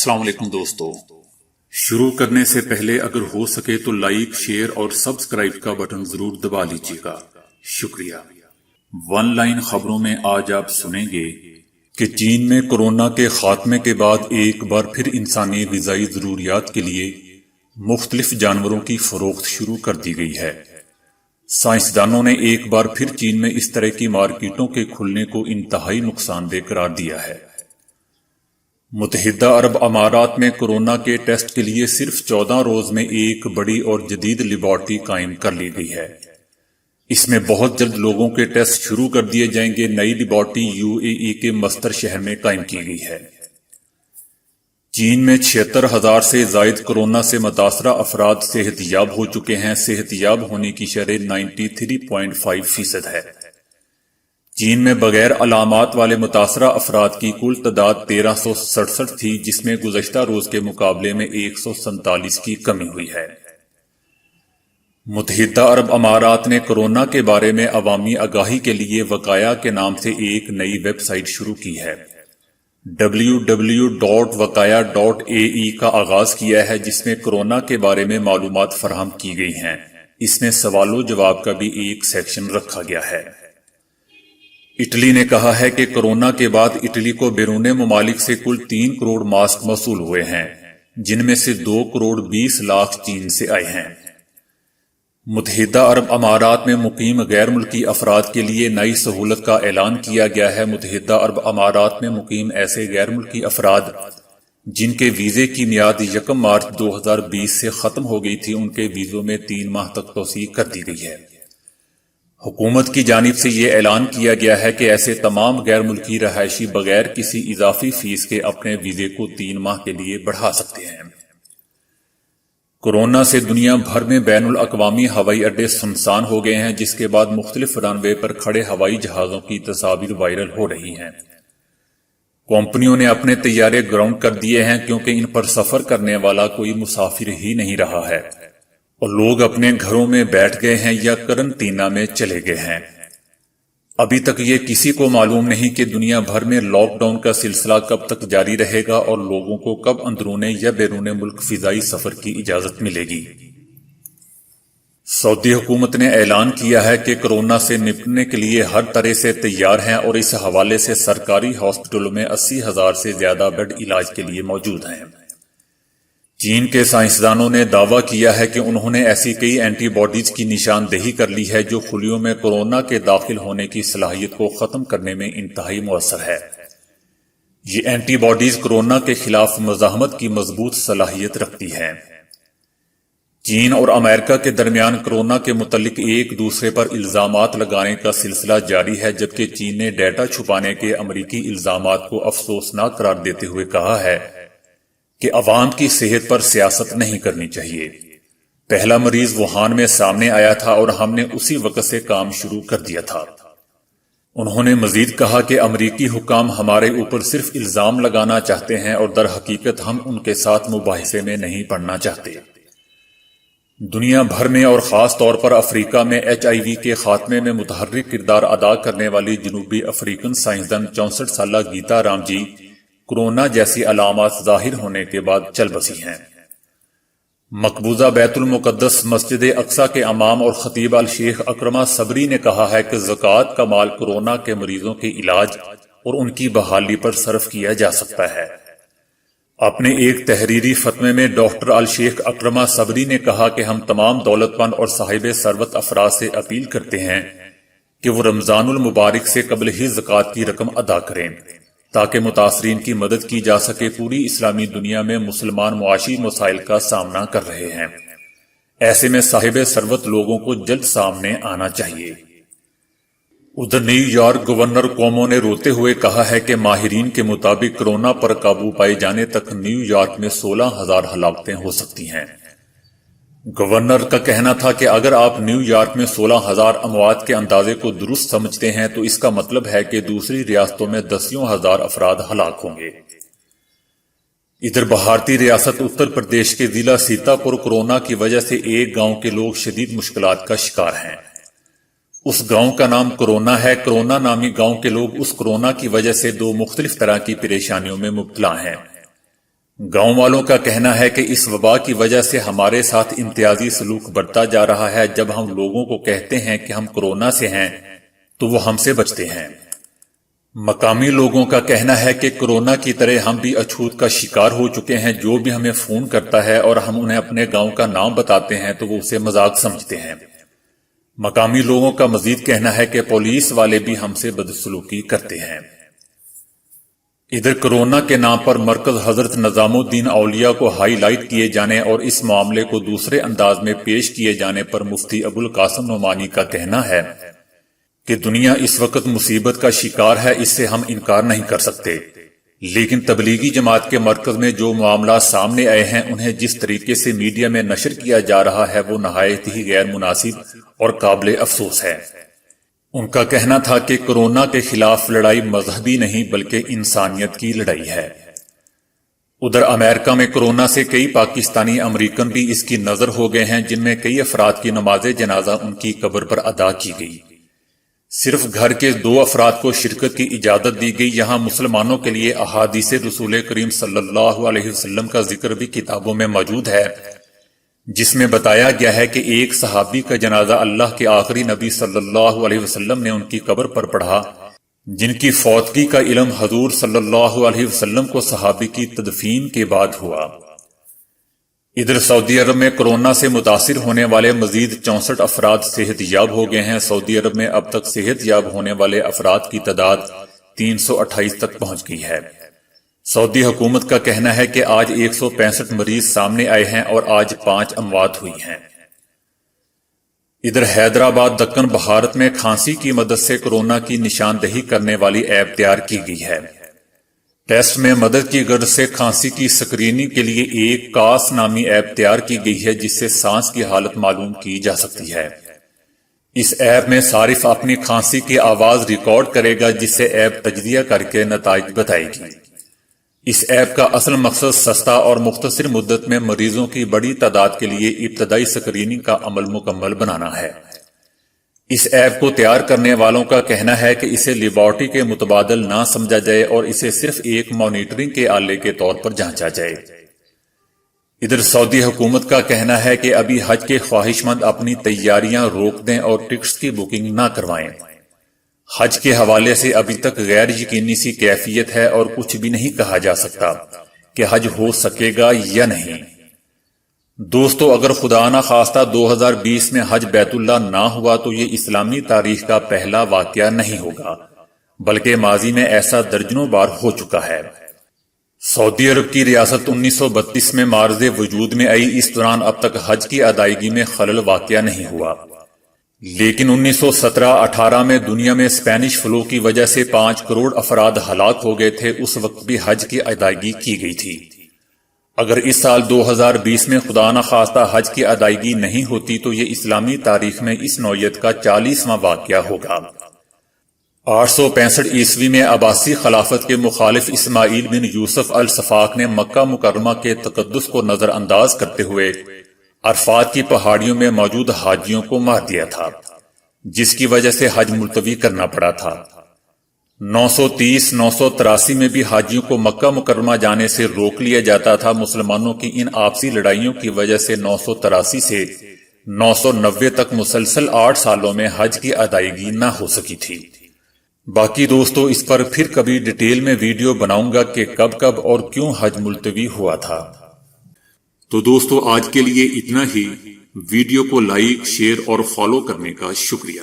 السلام علیکم دوستو، شروع کرنے سے پہلے اگر ہو سکے تو لائک، شیئر اور سبسکرائب کا بٹن ضرور دبا لیجیے گا، شکریہ۔ ون لائن خبروں میں آج آپ سنیں گے کہ چین میں کورونا کے خاتمے کے بعد ایک بار پھر انسانی غذائی ضروریات کے لیے مختلف جانوروں کی فروخت شروع کر دی گئی ہے۔ سائنسدانوں نے ایک بار پھر چین میں اس طرح کی مارکیٹوں کے کھلنے کو انتہائی نقصان دہ قرار دیا ہے۔ متحدہ عرب امارات میں کورونا کے ٹیسٹ کے لیے صرف 14 روز میں ایک بڑی اور جدید لیبارٹری قائم کر لی گئی ہے۔ اس میں بہت جلد لوگوں کے ٹیسٹ شروع کر دیے جائیں گے۔ نئی لیبارٹری UAE کے مستر شہر میں قائم کی گئی ہے۔ چین میں 76,000 سے زائد کورونا سے متاثرہ افراد صحت یاب ہو چکے ہیں۔ صحت یاب ہونے کی شرح 93.5% ہے۔ چین میں بغیر علامات والے متاثرہ افراد کی کل تعداد 1367 تھی، جس میں گزشتہ روز کے مقابلے میں 147 کی کمی ہوئی ہے۔ متحدہ عرب امارات نے کورونا کے بارے میں عوامی آگاہی کے لیے وقایا کے نام سے ایک نئی ویب سائٹ شروع کی ہے۔ www.wakaya.ae کا آغاز کیا ہے، جس میں کورونا کے بارے میں معلومات فراہم کی گئی ہیں۔ اس میں سوال و جواب کا بھی ایک سیکشن رکھا گیا ہے۔ اٹلی نے کہا ہے کہ کورونا کے بعد اٹلی کو بیرون ممالک سے کل 3 کروڑ ماسک موصول ہوئے ہیں، جن میں سے 2 کروڑ 20 لاکھ چین سے آئے ہیں۔ متحدہ عرب امارات میں مقیم غیر ملکی افراد کے لیے نئی سہولت کا اعلان کیا گیا ہے۔ متحدہ عرب امارات میں مقیم ایسے غیر ملکی افراد جن کے ویزے کی میعاد 1 مارچ 2020 سے ختم ہو گئی تھی، ان کے ویزوں میں 3 ماہ تک توسیع کر دی گئی ہے۔ حکومت کی جانب سے یہ اعلان کیا گیا ہے کہ ایسے تمام غیر ملکی رہائشی بغیر کسی اضافی فیس کے اپنے ویزے کو 3 ماہ کے لیے بڑھا سکتے ہیں۔ کورونا سے دنیا بھر میں بین الاقوامی ہوائی اڈے سنسان ہو گئے ہیں، جس کے بعد مختلف رن وے پر کھڑے ہوائی جہازوں کی تصاویر وائرل ہو رہی ہیں۔ کمپنیوں نے اپنے طیارے گراؤنڈ کر دیے ہیں کیونکہ ان پر سفر کرنے والا کوئی مسافر ہی نہیں رہا ہے اور لوگ اپنے گھروں میں بیٹھ گئے ہیں یا قرنطینہ میں چلے گئے ہیں۔ ابھی تک یہ کسی کو معلوم نہیں کہ دنیا بھر میں لاک ڈاؤن کا سلسلہ کب تک جاری رہے گا اور لوگوں کو کب اندرون یا بیرون ملک فضائی سفر کی اجازت ملے گی۔ سعودی حکومت نے اعلان کیا ہے کہ کورونا سے نپٹنے کے لیے ہر طرح سے تیار ہیں اور اس حوالے سے سرکاری ہاسپٹلوں میں 80,000 سے زیادہ بیڈ علاج کے لیے موجود ہیں۔ چین کے سائنسدانوں نے دعویٰ کیا ہے کہ انہوں نے ایسی کئی اینٹی باڈیز کی نشاندہی کر لی ہے جو خلیوں میں کورونا کے داخل ہونے کی صلاحیت کو ختم کرنے میں انتہائی مؤثر ہے۔ یہ اینٹی باڈیز کورونا کے خلاف مزاحمت کی مضبوط صلاحیت رکھتی ہیں۔ چین اور امریکہ کے درمیان کورونا کے متعلق ایک دوسرے پر الزامات لگانے کا سلسلہ جاری ہے، جبکہ چین نے ڈیٹا چھپانے کے امریکی الزامات کو افسوسناک قرار دیتے ہوئے کہا ہے کہ عوام کی صحت پر سیاست نہیں کرنی چاہیے۔ پہلا مریض ووہان میں سامنے آیا تھا اور ہم نے اسی وقت سے کام شروع کر دیا تھا۔ انہوں نے مزید کہا کہ امریکی حکام ہمارے اوپر صرف الزام لگانا چاہتے ہیں اور در حقیقت ہم ان کے ساتھ مباحثے میں نہیں پڑنا چاہتے۔ دنیا بھر میں اور خاص طور پر افریقہ میں HIV کے خاتمے میں متحرک کردار ادا کرنے والی جنوبی افریقن سائنسدان 64 سالہ گیتا رام جی کورونا جیسی علامات ظاہر ہونے کے بعد چل بسی ہیں۔ مقبوضہ بیت المقدس مسجد اقصی کے امام اور خطیب الشیخ اکرمہ صبری نے کہا ہے کہ زکوٰۃ کا مال کورونا کے مریضوں کے علاج اور ان کی بحالی پر صرف کیا جا سکتا ہے۔ اپنے ایک تحریری فتوے میں ڈاکٹر الشیخ اکرمہ صبری نے کہا کہ ہم تمام دولت مند اور صاحب ثروت افراد سے اپیل کرتے ہیں کہ وہ رمضان المبارک سے قبل ہی زکوٰۃ کی رقم ادا کریں تاکہ متاثرین کی مدد کی جا سکے۔ پوری اسلامی دنیا میں مسلمان معاشی مسائل کا سامنا کر رہے ہیں، ایسے میں صاحب ثروت لوگوں کو جلد سامنے آنا چاہیے۔ ادھر نیو یارک گورنر کومو نے روتے ہوئے کہا ہے کہ ماہرین کے مطابق کورونا پر قابو پائے جانے تک نیو یارک میں 16,000 ہلاکتیں ہو سکتی ہیں۔ گورنر کا کہنا تھا کہ اگر آپ نیو یارک میں 16,000 اموات کے اندازے کو درست سمجھتے ہیں تو اس کا مطلب ہے کہ دوسری ریاستوں میں 10,000 افراد ہلاک ہوں گے۔ ادھر بھارتی ریاست اتر پردیش کے ضلع سیتاپور کورونا کی وجہ سے ایک گاؤں کے لوگ شدید مشکلات کا شکار ہیں۔ اس گاؤں کا نام کورونا ہے۔ کورونا نامی گاؤں کے لوگ اس کورونا کی وجہ سے 2 مختلف طرح کی پریشانیوں میں مبتلا ہیں۔ گاؤں والوں کا کہنا ہے کہ اس وبا کی وجہ سے ہمارے ساتھ امتیازی سلوک بڑھتا جا رہا ہے۔ جب ہم لوگوں کو کہتے ہیں کہ ہم کورونا سے ہیں تو وہ ہم سے بچتے ہیں۔ مقامی لوگوں کا کہنا ہے کہ کورونا کی طرح ہم بھی اچھوت کا شکار ہو چکے ہیں۔ جو بھی ہمیں فون کرتا ہے اور ہم انہیں اپنے گاؤں کا نام بتاتے ہیں تو وہ اسے مذاق سمجھتے ہیں۔ مقامی لوگوں کا مزید کہنا ہے کہ پولیس والے بھی ہم سے بدسلوکی کرتے ہیں۔ ادھر کورونا کے نام پر مرکز حضرت نظام الدین اولیاء کو ہائی لائٹ کیے جانے اور اس معاملے کو دوسرے انداز میں پیش کیے جانے پر مفتی ابوالقاسم نعمانی کا کہنا ہے کہ دنیا اس وقت مصیبت کا شکار ہے، اس سے ہم انکار نہیں کر سکتے، لیکن تبلیغی جماعت کے مرکز میں جو معاملات سامنے آئے ہیں انہیں جس طریقے سے میڈیا میں نشر کیا جا رہا ہے وہ نہایت ہی غیر مناسب اور قابل افسوس ہے۔ ان کا کہنا تھا کہ کورونا کے خلاف لڑائی مذہبی نہیں بلکہ انسانیت کی لڑائی ہے۔ ادھر امریکہ میں کورونا سے کئی پاکستانی امریکن بھی اس کی نظر ہو گئے ہیں، جن میں کئی افراد کی نماز جنازہ ان کی قبر پر ادا کی گئی۔ صرف گھر کے 2 افراد کو شرکت کی اجازت دی گئی۔ یہاں مسلمانوں کے لیے احادیث رسول کریم صلی اللہ علیہ وسلم کا ذکر بھی کتابوں میں موجود ہے، جس میں بتایا گیا ہے کہ ایک صحابی کا جنازہ اللہ کے آخری نبی صلی اللہ علیہ وسلم نے ان کی قبر پر پڑھا، جن کی فوتگی کا علم حضور صلی اللہ علیہ وسلم کو صحابی کی تدفین کے بعد ہوا۔ ادھر سعودی عرب میں کورونا سے متاثر ہونے والے مزید 64 افراد صحت یاب ہو گئے ہیں۔ سعودی عرب میں اب تک صحت یاب ہونے والے افراد کی تعداد 328 تک پہنچ گئی ہے۔ سعودی حکومت کا کہنا ہے کہ آج 165 مریض سامنے آئے ہیں اور آج 5 اموات ہوئی ہیں۔ ادھر حیدرآباد دکن بھارت میں کھانسی کی مدد سے کورونا کی نشاندہی کرنے والی ایپ تیار کی گئی ہے۔ ٹیسٹ میں مدد کی غرض سے کھانسی کی سکریننگ کے لیے ایک کاس نامی ایپ تیار کی گئی ہے، جس سے سانس کی حالت معلوم کی جا سکتی ہے۔ اس ایپ میں صارف اپنی کھانسی کی آواز ریکارڈ کرے گا، جس سے ایپ تجزیہ کر کے نتائج بتائے گی۔ اس ایپ کا اصل مقصد سستا اور مختصر مدت میں مریضوں کی بڑی تعداد کے لیے ابتدائی سکریننگ کا عمل مکمل بنانا ہے۔ اس ایپ کو تیار کرنے والوں کا کہنا ہے کہ اسے لیبارٹری کے متبادل نہ سمجھا جائے اور اسے صرف ایک مانیٹرنگ کے آلے کے طور پر جانچا جائے۔ ادھر سعودی حکومت کا کہنا ہے کہ ابھی حج کے خواہش مند اپنی تیاریاں روک دیں اور ٹکٹس کی بکنگ نہ کروائیں۔ حج کے حوالے سے ابھی تک غیر یقینی سی کیفیت ہے اور کچھ بھی نہیں کہا جا سکتا کہ حج ہو سکے گا یا نہیں۔ دوستو، اگر خدا نہ خواستہ 2020 میں حج بیت اللہ نہ ہوا تو یہ اسلامی تاریخ کا پہلا واقعہ نہیں ہوگا، بلکہ ماضی میں ایسا درجنوں بار ہو چکا ہے۔ سعودی عرب کی ریاست 1932 میں معرض وجود میں آئی، اس دوران اب تک حج کی ادائیگی میں خلل واقعہ نہیں ہوا، لیکن 1917-18 میں دنیا میں اسپینش فلو کی وجہ سے 5 کروڑ افراد ہلاک ہو گئے تھے۔ اس وقت بھی حج کی ادائیگی کی گئی تھی۔ اگر اس سال 2020 میں خدا نہ خواستہ حج کی ادائیگی نہیں ہوتی تو یہ اسلامی تاریخ میں اس نوعیت کا 40واں واقعہ ہوگا۔ 865 عیسوی میں عباسی خلافت کے مخالف اسماعیل بن یوسف الصفاق نے مکہ مکرمہ کے تقدس کو نظر انداز کرتے ہوئے عرفات کی پہاڑیوں میں موجود حاجیوں کو مار دیا تھا، جس کی وجہ سے حج ملتوی کرنا پڑا تھا۔ 930-983 میں بھی حاجیوں کو مکہ مکرمہ جانے سے روک لیا جاتا تھا۔ مسلمانوں کی ان آپسی لڑائیوں کی وجہ سے 983 سے 990 تک مسلسل 8 سالوں میں حج کی ادائیگی نہ ہو سکی تھی۔ باقی دوستو، اس پر پھر کبھی ڈیٹیل میں ویڈیو بناؤں گا کہ کب اور کیوں حج ملتوی ہوا تھا۔ تو دوستو، آج کے لیے اتنا ہی۔ ویڈیو کو لائک، شیئر اور فالو کرنے کا شکریہ۔